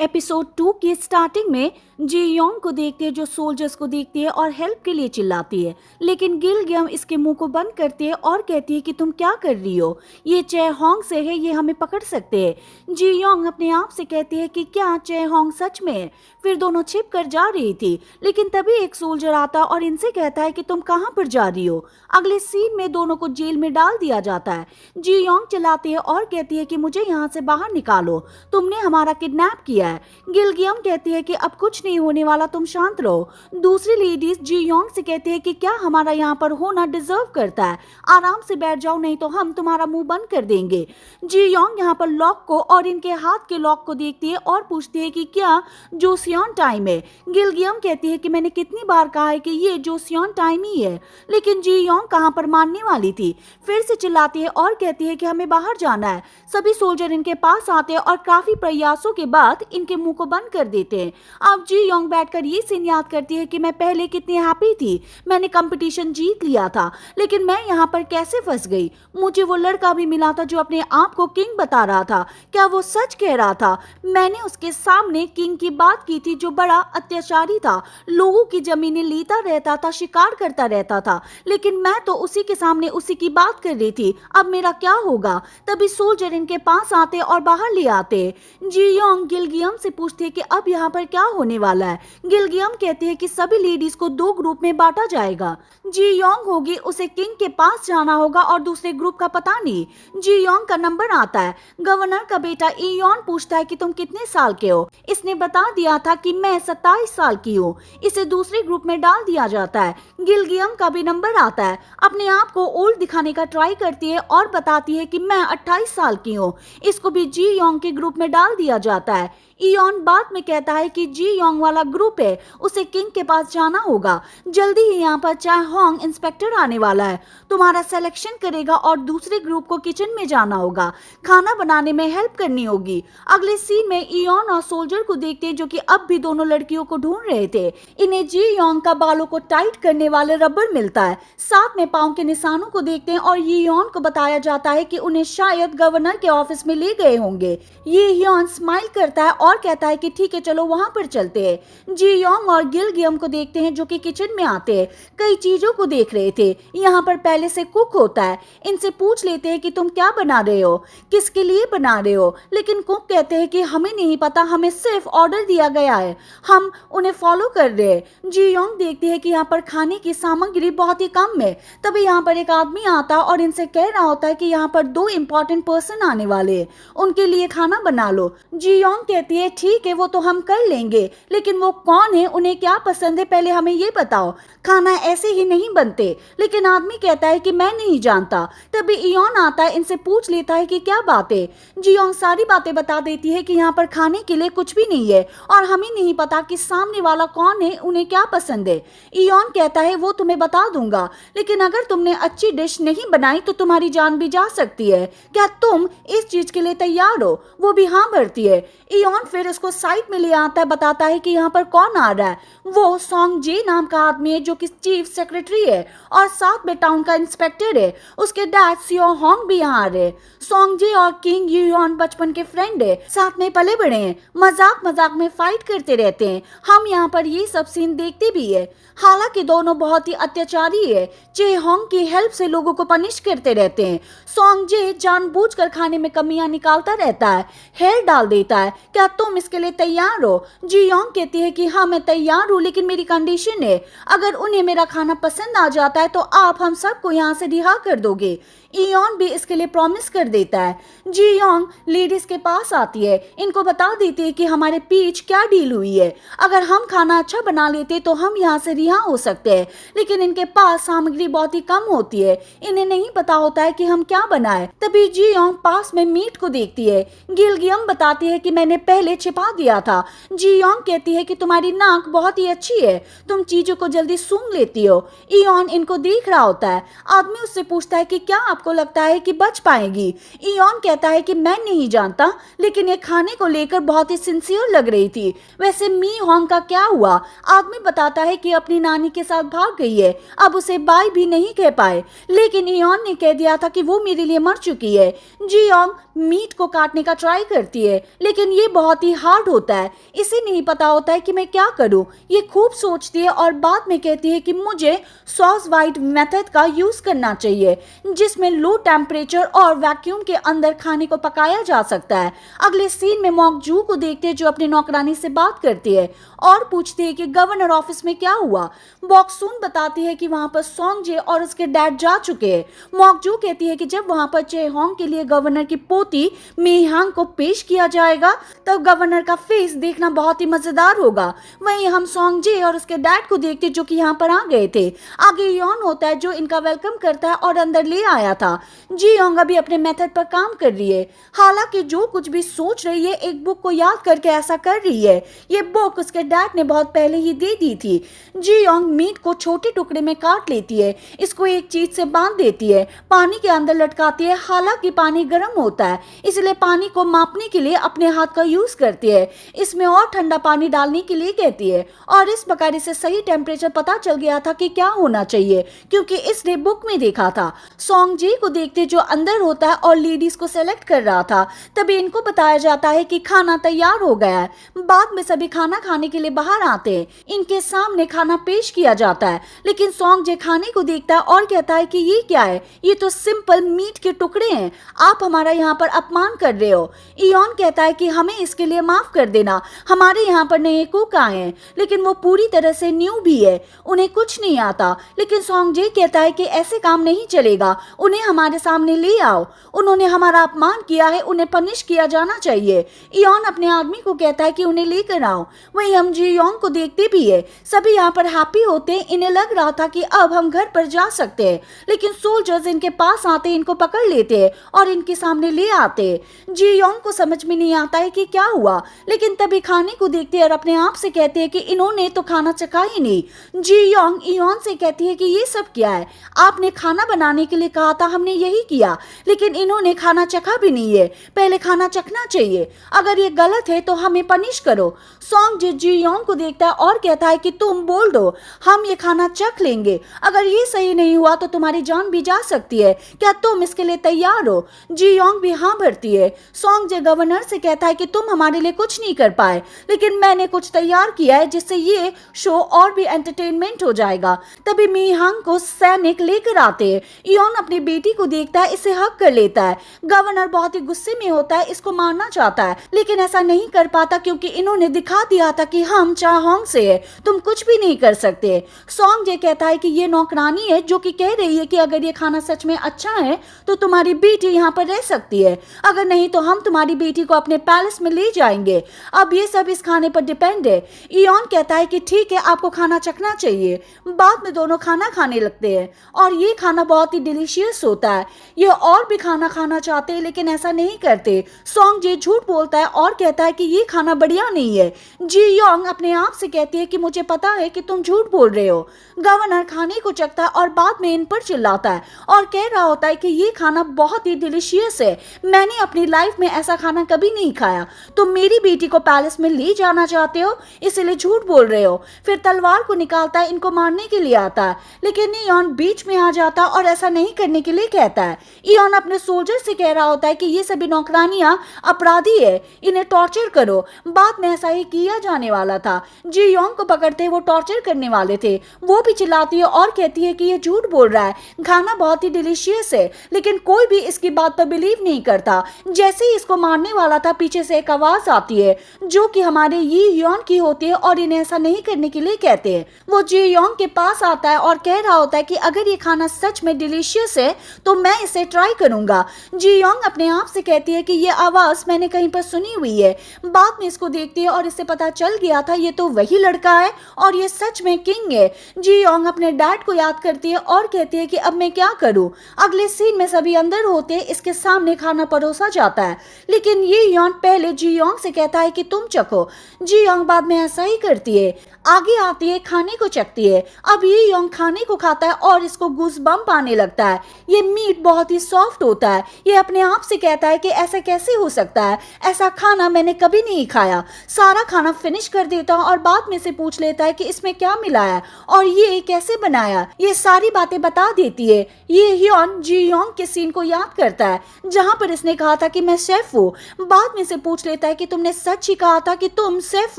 Episode 2 की starting में जी Yong को देखते हैं जो सोल्जर्स को देखती है और हेल्प के लिए चिल्लाती है, लेकिन गिल गियम इसके मुंह को बंद करती है और कहती है कि तुम क्या कर रही हो, ये चे होंग से है, ये हमें पकड़ सकते हैं। जी योंग अपने आप से कहती है कि क्या चे होंग सच में है। फिर दोनों छिप कर जा रही थी, लेकिन तभी एक सोल्जर आता और इनसे कहता है कि तुम कहाँ पर जा रही हो। अगले सीन में दोनों को जेल में डाल दिया जाता है। जी योंग चिल्लाती है और कहती है कि मुझे यहाँ से बाहर निकालो, तुमने हमारा किडनैप किया है। गिलगियम कहती है कि अब कुछ नहीं होने वाला, तुम शांत रहो। दूसरी लेडीज जी योंग से कहती है कि क्या हमारा यहाँ पर होना डिजर्व करता है, आराम से बैठ जाओ नहीं तो हम तुम्हारा मुंह बंद कर देंगे। जी योंग यहाँ पर लॉक को और इनके हाथ के लॉक को देखती है और पूछती है कि क्या जोसियन टाइम है। गिलगियम कहती है कि मैंने कितनी बार कहा है कि ये जोसियन टाइम ही है, लेकिन जी योंग कहाँ पर मानने वाली थी। फिर से चिल्लाती है और कहती है कि हमें बाहर जाना है। सभी सोल्जर इनके पास आते हैं और काफी प्रयासों के बाद इनके मुंह को बंद कर देते हैं। अब जी योंग बैठकर ये सीन याद करती है कि मैं पहले कितनी हैप्पी थी, मैंने कंपटीशन जीत लिया था, लेकिन मैं यहाँ पर कैसे फंस गई। मुझे वो लड़का भी मिला था जो अपने आप को किंग बता रहा था, क्या वो सच कह रहा था। मैंने उसके सामने किंग की बात की थी जो बड़ा अत्याचारी था, लोगों की जमीनें लेता रहता था, शिकार करता रहता था, लेकिन मैं तो उसी के सामने उसी की बात कर रही थी। अब मेरा क्या होगा। तभी सोल्जर इनके पास आते और बाहर ले आते। जी योंग गिलगियम से पूछती है कि अब यहाँ पर क्या होने वाला है। गिलगियम कहती है कि सभी लेडीज को दो ग्रुप में बांटा जाएगा। जी योंग होगी उसे किंग के पास जाना होगा और दूसरे ग्रुप का पता नहीं। जी योंग का नंबर आता है। गवर्नर का बेटा इयोन पूछता है कि तुम कितने साल के हो। इसने बता दिया था कि मैं 27 साल की हूँ। इसे दूसरे ग्रुप में डाल दिया जाता है। गिलगियम का भी नंबर आता है। अपने आप को ओल्ड दिखाने का ट्राई करती है और बताती है कि मैं 28 साल की हूँ। इसको भी जी योंग के ग्रुप में डाल दिया जाता है। इयोन बाद में कहता है कि जी योंग वाला ग्रुप है, उसे किंग के पास जाना होगा। जल्दी ही यहाँ पर चाय होंग इंस्पेक्टर आने वाला है, तुम्हारा सिलेक्शन करेगा और दूसरे ग्रुप को किचन में जाना होगा, खाना बनाने में हेल्प करनी होगी। अगले सीन में इयोन और सोल्जर को देखते हैं जो कि अब भी दोनों लड़कियों को ढूंढ रहे थे। इन्हें जी योंग का बालों को टाइट करने वाले रबर मिलता है, साथ में पाँव के निशानों को देखते हैं और इयोन को बताया जाता है कि उन्हें शायद गवर्नर के ऑफिस में ले गए होंगे। ये इयोन स्माइल करता है और कहता है कि ठीक है चलो वहां पर चलते हैं। जी योंग और गिलगियम को देखते हैं जो कि किचन में आते हैं, कई चीजों को देख रहे थे। यहाँ पर पहले से कुक होता है। इनसे पूछ लेते हैं कि तुम क्या बना रहे हो, किसके लिए बना रहे हो, लेकिन कुक कहते हैं कि हमें नहीं पता, हमें सिर्फ ऑर्डर दिया गया है, हम उन्हें फॉलो कर रहे हैं। जी योंग देखते हैं कि यहाँ पर खाने की सामग्री बहुत ही कम है। तभी यहाँ पर एक आदमी आता और इनसे कह रहा होता है कि यहाँ पर 2 इम्पोर्टेंट पर्सन आने वाले हैं, उनके लिए खाना बना लो। जी योंग कहती है ठीक है वो तो हम कर लेंगे, लेकिन वो कौन है, उन्हें क्या पसंद है, पहले हमें ये बताओ, खाना ऐसे ही नहीं बनते। लेकिन आदमी कहता है कि मैं नहीं जानता। तभी इयोन आता है, इनसे पूछ लेता है कि क्या बात है। जियोंग सारी बातें बता देती है कि यहाँ पर खाने के लिए कुछ भी नहीं है और हमें नहीं पता कि सामने वाला कौन है, उन्हें क्या पसंद है। इयोन कहता है वो तुम्हें बता दूंगा, लेकिन अगर तुमने अच्छी डिश नहीं बनाई तो तुम्हारी जान भी जा सकती है, क्या तुम इस चीज के लिए तैयार हो। वो भी हाँ भरती है। इयोन फिर उसको साइड में ले आता है, बताता है कि यहाँ पर कौन आ रहा है। वो सोंग जे नाम का आदमी है जो कि चीफ सेक्रेटरी है और साथ में टाउन का इंस्पेक्टर है। उसके डैड सियो होंग भी यहाँ आ रहे। सोंग जे और किंग यून बचपन के फ्रेंड है, साथ में पले बड़े हैं, मजाक मजाक में फाइट करते रहते हैं। हम यहाँ पर ये सब सीन देखते भी है। हालांकि दोनों बहुत ही अत्याचारी है, चे होंग की हेल्प से लोगों को पनिश करते रहते हैं। सोंग जे जानबूझकर खाने में कमियां निकालता रहता है, हेयर डाल देता है। क्या तुम इसके लिए तैयार हो। जी योंग कहती है कि हाँ मैं तैयार हूँ, लेकिन मेरी कंडीशन है, अगर उन्हें मेरा खाना पसंद आ जाता है तो आप हम सबको यहाँ से रिहा कर दोगे। इयोन भी इसके लिए प्रॉमिस कर देता है। जी योंग लेडीज के पास आती है, इनको बता देती है कि हमारे बीच क्या डील हुई है, अगर हम खाना अच्छा बना लेते तो हम यहाँ से रिहा हो सकते हैं, लेकिन इनके पास सामग्री बहुत ही कम होती है, इन्हें नहीं पता होता है कि हम क्या बनाए। तभी जी योंग पास में मीट को देखती है। गिलगियम बताती है कि मैंने पहले छिपा दिया था। जी योंग कहती है कि तुम्हारी नाक बहुत ही अच्छी है, तुम चीजों को जल्दी सूंघ लेती हो। इयोन इनको देख रहा होता है। आदमी उससे पूछता है कि क्या आपको लगता है कि बच पाएगी। इयोन कहता है कि मैं नहीं जानता, लेकिन ये खाने को लेकर बहुत ही सिंसियर लग रही थी। वैसे मी होंग का क्या हुआ। आदमी बताता है कि अपनी नानी के साथ भाग गई है, अब उसे बाय भी नहीं कह पाए, लेकिन इयोन ने कह दिया था कि वो मेरे लिए मर चुकी है। जी योंग मीट को काटने का ट्राई करती है, लेकिन ये बहुत बहुत ही हार्ड होता है, इसे नहीं पता होता है कि मैं क्या करूं। ये खूब सोचती है और बाद में कहती है कि मुझे सॉस वाइट मेथड का यूज करना चाहिए, जिसमें लो टेम्परेचर और वैक्यूम के अंदर खाने को पकाया जा सकता है। अगले सीन में मॉन्गजू को देखते हैं जो अपनी नौकरानी से बात करती है और पूछती है कि गवर्नर ऑफिस में क्या हुआ। बॉक्सून बताती है कि वहां पर सोंगजे और उसके डैड जा चुके हैं। मॉन्गजू कहती है कि जब वहां पर चेहोंग के लिए गवर्नर की पोती मेहांग को पेश किया जाएगा तब गवर्नर का फेस देखना बहुत ही मजेदार होगा। वहीं हम सोंगजे और उसके डैड को देखते जो कि यहाँ पर आ गए थे। आगे योन होता है जो इनका वेलकम करता है और अंदर ले आया था। जी योंग अभी अपने मेथड पर काम कर रही है, हालांकि जो कुछ भी सोच रही है एक बुक को याद करके ऐसा कर रही है। ये बुक उसके डैड ने बहुत पहले ही दे दी थी। जी योंग मीट को छोटे टुकड़े में काट लेती है, इसको एक चीज से बांध देती है, पानी के अंदर लटकाती है। हालांकि पानी गर्म होता है इसलिए पानी को मापने के लिए अपने हाथ का यूज करती है, इसमें और ठंडा पानी डालने के लिए कहती है। और इस प्रकार इसे सही टेम्परेचर पता चल गया था कि क्या होना चाहिए क्योंकि इसने बुक में देखा था। सोंगजे को देखते जो अंदर होता है और लेडीज को सेलेक्ट कर रहा था, तभी इनको बताया जाता है कि खाना तैयार हो गया है। बाद में सभी खाना खाने के लिए बाहर आते हैं, इनके सामने खाना पेश किया जाता है, लेकिन सोंगजे खाने को देखता है और कहता है कि ये क्या है, ये तो सिंपल मीट के टुकड़े हैं, आप हमारा यहाँ पर अपमान कर रहे हो। इयोन कहता है कि हमें इसके लिए माफ कर देना, हमारे यहाँ पर नए कुक आए हैं, लेकिन वो पूरी तरह से न्यू भी है, उन्हें कुछ नहीं आता। लेकिन सोंगजे कहता है कि ऐसे काम नहीं चलेगा, उन्हें हमारे सामने ले आओ, उन्होंने हमारा अपमान किया है, उन्हें पनिश किया जाना चाहिए। इयोन अपने आदमी को कहता है कि उन्हें लेकर आओ। वहीं हम जी योंग को देखते भी है, सभी यहाँ पर हैप्पी होते हैं, इन्हें लग रहा था कि अब हम घर पर जा सकते हैं, लेकिन सोल्जर्स इनके पास आते, इनको पकड़ लेते हैं और इनके सामने ले आते। जी योंग को समझ में नहीं आता है कि क्या हुआ, लेकिन तभी खाने को देखते हैं और अपने आप से कहते हैं कि इन्होंने तो खाना चखा ही नहीं। जी योंग इयोन से कहती है कि ये सब क्या है, आपने खाना बनाने के लिए कहा था, हमने यही किया, लेकिन इन्होंने खाना चखा भी नहीं है, पहले खाना चखना चाहिए, अगर ये गलत है तो हमें पनिश करो। सोंगजे जी योंग को देखता है और कहता है कि तुम बोल दो, हम ये खाना चख लेंगे, अगर ये सही नहीं हुआ तो तुम्हारी जान भी जा सकती है, क्या तुम इसके लिए तैयार हो। जी योंग भी हाँ भरती है। सोंगजे गवर्नर से कहता है कि तुम हमारे लिए कुछ नहीं कर पाए, लेकिन मैंने कुछ तैयार किया है जिससे ये शो और भी एंटरटेनमेंट हो जाएगा। तभी मीहांग को सैनिक लेकर आते हैं। इयोन अपनी बेटी को देखता है, इसे हक कर लेता है। गवर्नर बहुत ही गुस्से में होता है, इसको मारना चाहता है, लेकिन ऐसा नहीं कर पाता क्योंकि इन्होंने दिखा दिया था कि हम चाहोंग से है, तुम कुछ भी नहीं कर सकते। सोंगजे कहता है कि ये नौकरानी है जो कि कह रही है कि अगर ये खाना सच में अच्छा है तो तुम्हारी बेटी यहाँ पर रह सकती है, अगर नहीं तो हम तुम्हारी बेटी को अपने पैलेस में ले जाएंगे, अब ये सब इस खाने पर डिपेंड है। इयोन कहता है कि ठीक है, आपको खाना चखना चाहिए। बाद में दोनों खाना खाने लगते हैं और ये खाना बहुत ही डिलीशियस होता है। ये और भी खाना खाना चाहते हैं लेकिन ऐसा नहीं करते। सोंगजे झूठ बोलता है और कहता है कि ये खाना बढ़िया नहीं है। जी योंग अपने आप से कहती है कि मुझे पता है कि तुम झूठ बोल रहे हो। गवर्नर खाने को चखता है और बाद में इन पर चिल्लाता है और कह रहा होता है कि ये खाना बहुत ही डिलीशियस है, मैंने अपनी लाइफ में ऐसा खाना कभी नहीं खाया। तुम मेरी बेटी को पैलेस में ले जाना चाहते हो, इसलिए झूठ बोल रहे हो। फिर तलवार को निकालता है, इनको मारने के लिए आता है, लेकिन इयोन बीच में आ जाता और ऐसा नहीं करने के लिए कहता है। इयोन अपने सोल्जर से कह रहा होता है कि ये सभी नौकरानियां अपराधी है, इन्हें टॉर्चर करो। बाद में ऐसा ही किया जाने वाला था। जी योंग को पकड़ते वो टॉर्चर करने वाले थे, वो भी चिल्लाती है और कहती है कि ये झूठ बोल रहा है, खाना बहुत ही डिलीशियस है, लेकिन कोई भी इसकी बात पर बिलीव नहीं करता। जैसे ही इसको मारने वाला था पीछे से एक आवाज आती है जो कि हमारे यी योन की होती है और इन्हें ऐसा नहीं करने के लिए कहते हैं। वो जी योंग के पास आता है और कह रहा होता है कि अगर ये खाना सच में डिलीशियस है तो मैं इसे ट्राई करूंगा। जी योंग अपने आप से कहती है कि ये आवाज मैंने कहीं पर सुनी हुई है। बाद में इसको देखती है और इससे पता चल गया था ये तो वही लड़का है और ये सच में किंग है। जी योंग अपने डैड को याद करती है और कहती है कि अब मैं क्या करूं। अगले सीन में सभी अंदर होते, इसके सामने खाना परोसा जाता है, लेकिन ये योन पहले जी योंग से कहता है कि तुम चखो। जी योंग बाद में ऐसा ही करती है, आगे आती है, खाने को चखती है। अब ये योंग खाने को खाता है और इसको गूज़बम्प आने लगता है। ये मीट बहुत ही सॉफ्ट होता है। ये अपने आप से कहता है कि ऐसा कैसे हो सकता है, ऐसा खाना मैंने कभी नहीं खाया। सारा खाना फिनिश कर देता है और बाद में से पूछ लेता है कि इसमें क्या मिलाया और ये कैसे बनाया। ये सारी बातें बता देती है। ये ह्योन जी योंग के सीन को याद करता है जहां पर इसने कहा था कि मैं शेफ हूँ। बाद में से पूछ लेता देता है कि तुमने सच ही कहा था कि तुम सेफ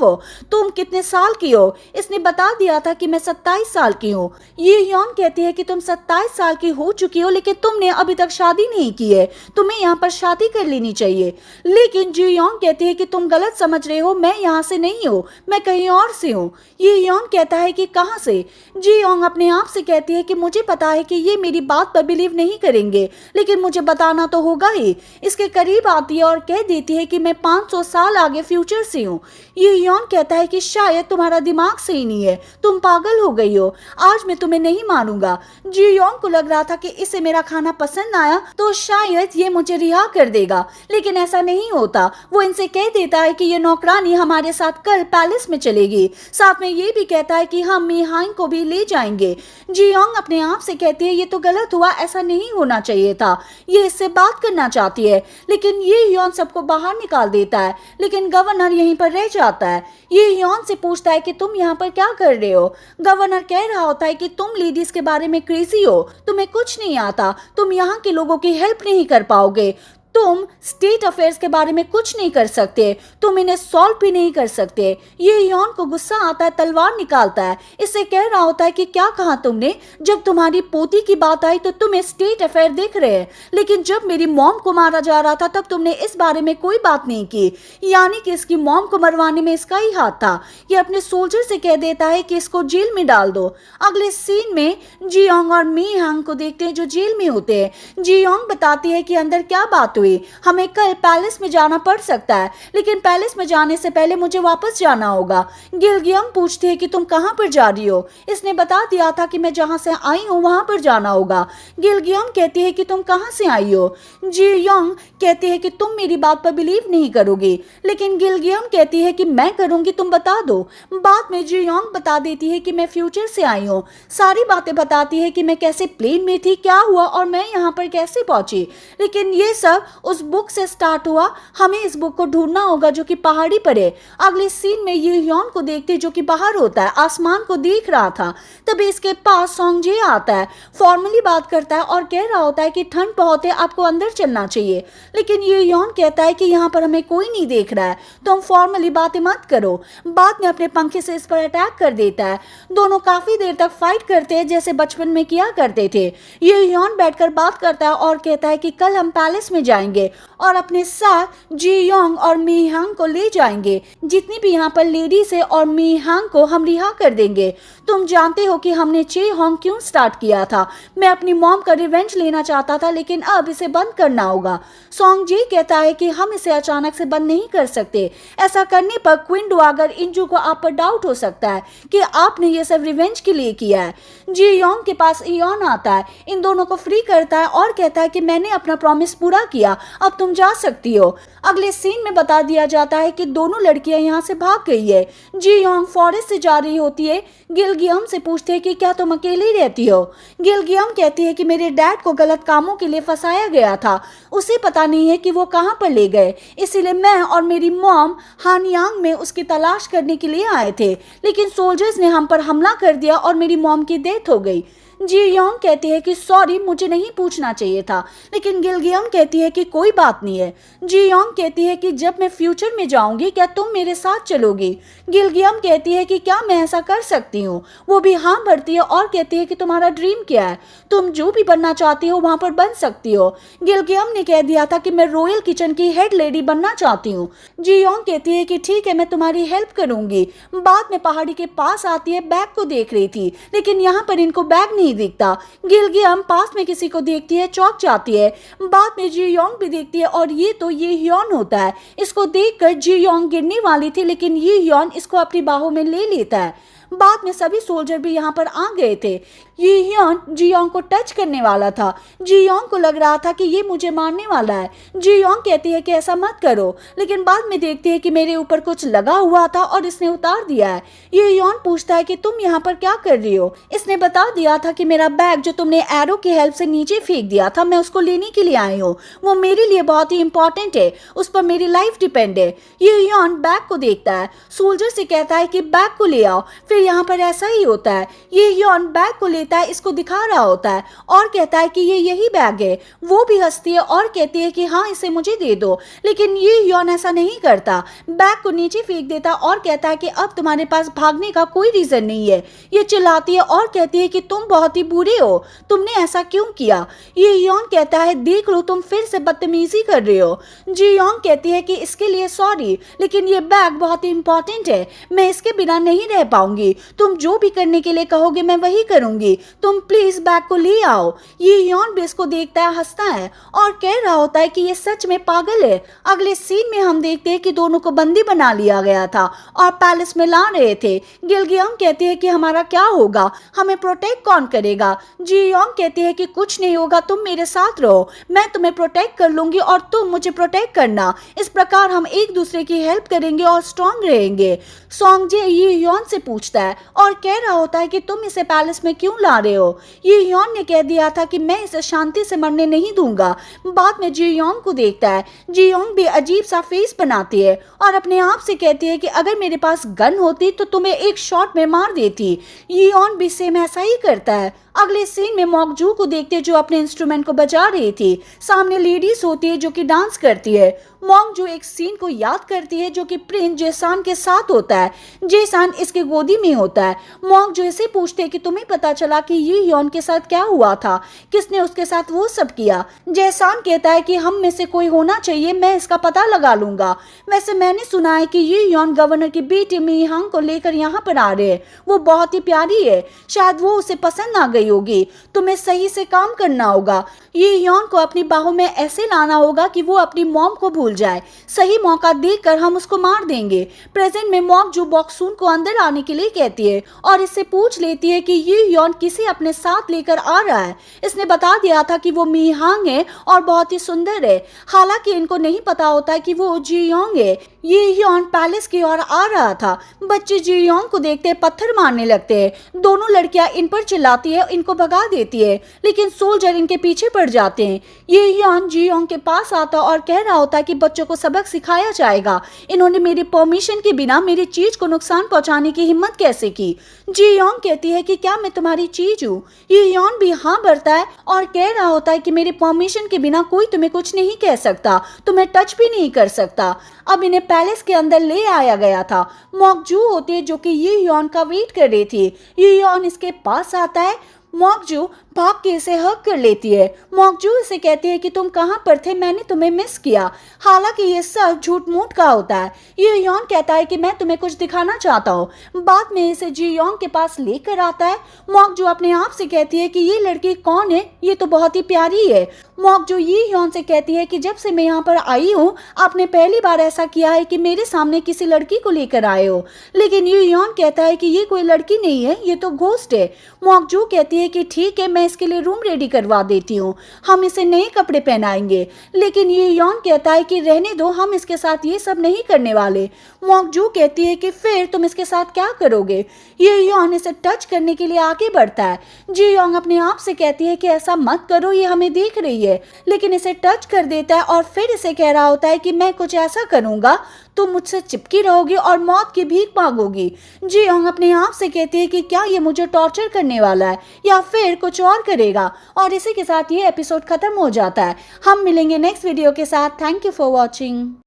हो। तुम कितने साल की हो? इसने बता दिया था कि मैं 27 साल की हूँ। ये यौन कहती है कि तुम 27 साल की हो चुकी हो, लेकिन तुमने अभी तक शादी नहीं की है, तुम्हें यहाँ पर शादी कर लेनी चाहिए। लेकिन जी यौन कहती है कि तुम गलत समझ रहे हो, मैं यहाँ से नहीं हूँ, मैं कहीं और से हूँ। ये यौन कहता है कि कहाँ से? जी योंग अपने आप से कहती है कि मुझे पता है कि ये मेरी बात पर बिलीव नहीं करेंगे, लेकिन मुझे बताना तो होगा ही। इसके करीब आती है और कह देती है कि मैं 500 साल आगे फ्यूचर से हूँ। ये यौन कहता है कि शायद तुम्हारा दिमाग सही नहीं है, तुम पागल हो गई हो, आज मैं तुम्हें नहीं मारूंगा। जी योंग को लग रहा था कि इसे मेरा खाना पसंद आया तो शायद ये मुझे रिहा कर देगा, लेकिन ऐसा नहीं होता। वो इनसे कह देता है कि ये नौकरानी हमारे साथ कल पैलेस में चलेगी, साथ में ये भी कहता है कि हम मी हांग को भी ले जाएंगे। जी योंग अपने आप से कहती है ये तो गलत हुआ, ऐसा नहीं होना चाहिए था। ये इससे बात करना चाहती है, लेकिन ये यौन सबको बाहर निकाल देता है, लेकिन गवर्नर यहीं पर रह जाता है। ये यौन से पूछता है कि तुम यहाँ पर क्या कर रहे हो? गवर्नर कह रहा होता है कि तुम लेडीज के बारे में क्रेजी हो, तुम्हें कुछ नहीं आता, तुम यहाँ के लोगों की हेल्प नहीं कर पाओगे, तुम स्टेट अफेयर्स के बारे में कुछ नहीं कर सकते, तुम इन्हें सॉल्व भी नहीं कर सकते। ये यौन को गुस्सा आता है, तलवार निकालता है, इससे कह रहा होता है कि क्या कहा तुमने? जब तुम्हारी पोती की बात आई तो तुम्हें स्टेट अफेयर दिख रहे हैं, लेकिन जब मेरी मॉम को मारा जा रहा था तब तुमने इस बारे में कोई बात नहीं की। यानी कि इसकी मॉम को मरवाने में इसका ही हाथ था। ये अपने सोल्जर से कह देता है कि इसको जेल में डाल दो। अगले सीन में जियोंग और मी हांग को देखते हैं जो जेल में होते हैं। जियोंग बताती है कि अंदर क्या बात हुई, हमें कल पैलेस में जाना पड़ सकता है, लेकिन पैलेस में जाने से पहले मुझे वापस जाना होगा। गिलगियम पूछती है कि तुम कहां पर जा रही हो? इसने बता दिया था कि मैं जहां से आई हूं वहां पर जाना होगा। गिलगियम कहती है कि तुम कहां से आई हो? जियोंग कहती है कि तुम मेरी बात पर बिलीव नहीं करोगी, लेकिन गिलगियम कहती है कि मैं करूंगी, तुम बता दो। बाद में जियोंग बता देती है कि मैं फ्यूचर से आई हूँ, सारी बातें बताती है कि मैं कैसे प्लेन में थी, क्या हुआ और मैं यहाँ पर कैसे पहुंची। लेकिन ये सब उस बुक से स्टार्ट हुआ, हमें इस बुक को ढूंढना होगा जो कि पहाड़ी पर है। अगले सीन में ये यौन को देखते जो कि बाहर होता है, आसमान को देख रहा था। तभी इसके पास सोंगजे आता है, फॉर्मली बात करता है और कह रहा होता है कि ठंड बहुत है, आपको अंदर चलना चाहिए। लेकिन ये यौन कहता है कि यहाँ पर हमें कोई नहीं देख रहा है, तो हम फॉर्मली बातें मत करो। बाद में अपने पंखे से इस पर अटैक कर देता है। दोनों काफी देर तक फाइट करते हैं जैसे बचपन में किया करते थे। ये यौन बैठकर बात करता है और कहता है कि कल हम पैलेस में जाएंगे और अपने साथ जी योंग और मी हांग को ले जाएंगे। जितनी भी यहाँ पर लेडीज है और मी हांग को हम रिहा कर देंगे। तुम जानते हो कि हमने चे होंग क्यों स्टार्ट किया था? मैं अपनी मॉम का रिवेंज लेना चाहता था, लेकिन अब इसे बंद करना होगा। सोंग जी कहता है कि हम इसे अचानक से बंद नहीं कर सकते, ऐसा करने पर क्वीन डुआगर इंजू को आप पर डाउट हो सकता है कि आपने ये सब रिवेंज के लिए किया है। जी योंग के पास इयोन आता है, इन दोनों को फ्री करता है और कहता है कि मैंने अपना प्रॉमिस पूरा किया, अब तुम जा सकती हो। अगले सीन में बता दिया जाता है कि दोनों लड़कियां यहाँ से भाग गई है। जी योंग फॉरेस्ट से जा रही होती है। गिलगियम से पूछते हैं कि क्या तुम अकेली रहती हो? गिलगियम कहती है कि मेरे डैड को गलत कामों के लिए फंसाया गया था, उसे पता नहीं है कि वो कहाँ पर ले गए, इसीलिए मैं और मेरी मॉम हानयांग में उसकी तलाश करने के लिए आए थे, लेकिन सोल्जर्स ने हम पर हमला कर दिया और मेरी मॉम की डेथ हो गई। जी योंग कहती है कि सॉरी, मुझे नहीं पूछना चाहिए था, लेकिन गिलगियम कहती है कि कोई बात नहीं है। जी योंग कहती है कि जब मैं फ्यूचर में जाऊंगी क्या तुम मेरे साथ चलोगी? गिलगियम कहती है कि क्या मैं ऐसा कर सकती हूँ? वो भी हाँ भरती है और कहती है कि तुम्हारा ड्रीम क्या है, तुम जो भी बनना चाहती हो वहां पर बन सकती हो। गिलगियम ने कह दिया था कि मैं रॉयल किचन की हेड लेडी बनना चाहती हूँ। जी योंग कहती है कि ठीक है, मैं तुम्हारी हेल्प करूंगी। बाद में पहाड़ी के पास आती है, बैग को देख रही थी, लेकिन यहाँ पर इनको बैग नहीं दिखता। गिलगियम पास में किसी को देखती है, चौंक जाती है। बाद में जी योंग भी देखती है और ये तो ये ह्योन होता है। इसको देखकर जी योंग गिरने वाली थी, लेकिन ये ह्योन इसको अपनी बाहों में ले लेता है। बाद में सभी सोल्जर भी यहाँ पर आ गए थे। ये ह्योन जियोंग को टच करने वाला था। जियोंग को लग रहा था कि ये मुझे मारने वाला है। जियोंग कहती है कि ऐसा मत करो, लेकिन बाद में देखती है कि मेरे ऊपर कुछ लगा हुआ था और इसने उतार दिया है। ये ह्योन पूछता है कि तुम यहाँ पर क्या कर रही हो? इसने बता दिया था कि मेरा बैग जो तुमने एरो की हेल्प से नीचे फेंक दिया था, मैं उसको लेने के लिए आई हूँ, वो मेरे लिए बहुत ही इंपॉर्टेंट है, उस पर मेरी लाइफ डिपेंड है। ये ह्योन बैग को देखता है, सोल्जर से कहता है कि बैग को ले आओ। फिर यहाँ पर ऐसा ही होता है। ये यॉन बैग को लेता है, इसको दिखा रहा होता है और कहता है कि ये यही बैग है। वो भी हंसती है और कहती है कि हाँ, इसे मुझे दे दो, लेकिन ये यॉन ऐसा नहीं करता, बैग को नीचे फेंक देता और कहता है कि अब तुम्हारे पास भागने का कोई रीजन नहीं है। ये चिल्लाती है और कहती है कि तुम बहुत ही बुरे हो, तुमने ऐसा क्यों किया। ये यॉन कहता है देख लो, तुम फिर से बदतमीजी कर रहे हो। जी यॉन कहती है कि इसके लिए सॉरी, लेकिन ये बैग बहुत ही इंपॉर्टेंट है, मैं इसके बिना नहीं रह पाऊंगी। तुम जो भी करने के लिए कहोगे मैं वही करूंगी, तुम प्लीज बैग को ले आओ। ये यॉन भी इसको देखता है, हंसता है और कह रहा होता है कि ये सच में पागल है। अगले सीन में हम देखते हैं कि दोनों को बंदी बना लिया गया था और पैलेस में ला रहे थे। गिलगियम कहती है कि हमारा क्या होगा, हमें प्रोटेक्ट कौन करेगा। जी यॉन कहती है कि कुछ नहीं होगा, तुम मेरे साथ रहो, मैं तुम्हें प्रोटेक्ट कर लूंगी और तुम मुझे प्रोटेक्ट करना। इस प्रकार हम एक दूसरे की हेल्प करेंगे और स्ट्रांग रहेंगे। सॉन्ग जे ये यॉन से पूछता है और कह रहा होता है कि तुम इसे पैलेस में क्यों ला रहे हो। ये यॉन ने कह दिया था कि मैं इसे शांति से मरने नहीं दूंगा। बाद में जी यॉन को देखता है, जी यॉन भी अजीब सा फेस बनाती है और अपने आप से कहती है कि अगर मेरे पास गन होती तो तुम्हें एक शॉट में मार देती। ये यॉन भी सेम ऐसा ही करता है। अगले सीन में मॉकजू को देखते जो अपने इंस्ट्रूमेंट को बजा रही थी। सामने लेडीज होती है जो कि डांस करती है। मॉकजू एक सीन को याद करती है जो कि प्रिंस जेसान के साथ होता है। जेसान इसके गोदी में होता है। मॉकजू इसे पूछते कि तुम्हें पता चला कि ये यॉन के साथ क्या हुआ था, किसने उसके साथ वो सब किया। जेसान कहता है कि हम में से कोई होना चाहिए, मैं इसका पता लगा लूंगा। वैसे मैंने सुना है कि ये यॉन गवर्नर की बेटी मीहांग को लेकर यहाँ पर आ रहे हैं, वो बहुत ही प्यारी है, शायद वो उसे पसंद आ गई होगी। तुम्हें सही से काम करना होगा। ये यॉन को अपनी बाहों में ऐसे लाना होगा कि वो अपनी मॉम को भूल जाए। सही मौका देखकर हम उसको मार देंगे। प्रेजेंट में मॉकजू बॉक्सून को अंदर आने के लिए कहती है और इससे पूछ लेती है कि ये यॉन किसे अपने साथ लेकर आ रहा है। इसने बता दिया था कि वो मीहांग है और बहुत ही सुंदर है, हालांकि इनको नहीं पता होता है कि वो जी योंग है। ये यॉन पैलेस की ओर आ रहा था। बच्चे जी योंग को देखते पत्थर मारने लगते हैं। दोनों लड़कियां इन पर चिल्लाती है, इनको भगा देती है, लेकिन सोल्जर इनके पीछे पड़ जाते हैं। ये यॉन जी योंग के पास आता और कह रहा होता है कि बच्चों को सबक सिखाया जाएगा। इन्होंने मेरी परमिशन के बिना मेरी चीज को नुकसान पहुंचाने की हिम्मत कैसे की। जी योंग कहती है कि क्या मैं तुम्हारी चीज हूँ। ये यॉन भी हाँ भरता है और कह रहा होता है कि मेरी परमिशन के बिना कोई तुम्हें कुछ नहीं कह सकता, तुम्हें टच भी नहीं कर सकता। अब इन्हें पैलेस के अंदर ले आया गया था। मॉकजू होती है जो कि ये यॉन का वेट कर रही थी। ये यॉन इसके पास आता है। मॉकजू भाग के इसे हग कर लेती है। मॉकजू इसे कहती है कि तुम कहाँ पर थे, मैंने तुम्हें मिस किया। हालांकि ये सब झूठ मूठ का होता है। ये यॉन कहता है कि मैं तुम्हें कुछ दिखाना चाहता हूँ। बाद में इसे जी योंग के पास लेकर आता है। मॉकजू अपने आप से कहती है कि ये लड़की कौन है, ये तो बहुत ही प्यारी है। मॉकजू ये यॉन से कहती है कि जब से मैं यहाँ पर आई हूँ आपने पहली बार ऐसा किया है कि मेरे सामने किसी लड़की को लेकर आए हो। लेकिन ये यॉन कहता है कि ये कोई लड़की नहीं है, ये तो घोस्ट है। मॉकजू कहती है कि ठीक है, मैं इसके लिए रूम रेडी करवा देती हूँ, हम इसे नए कपड़े पहनाएंगे। लेकिन ये यॉन कहता है कि रहने दो, हम इसके साथ ये सब नहीं करने वाले। मॉकजू कहती है कि फिर तुम इसके साथ क्या करोगे। ये यॉन इसे टच करने के लिए आगे बढ़ता है। जी योंग अपने आप से कहती है कि ऐसा मत करो, ये हमें देख रही है, लेकिन इसे टच कर देता है और फिर इसे कह रहा होता है कि मैं कुछ ऐसा करूंगा तुम मुझसे चिपकी रहोगी और मौत की भीख मांगोगी। जी योंग अपने आप से कहती है कि क्या ये मुझे टॉर्चर करने वाला है या फिर कुछ और करेगा। और इसी के साथ ये एपिसोड खत्म हो जाता है। हम मिलेंगे नेक्स्ट वीडियो के साथ। Thank you for watching.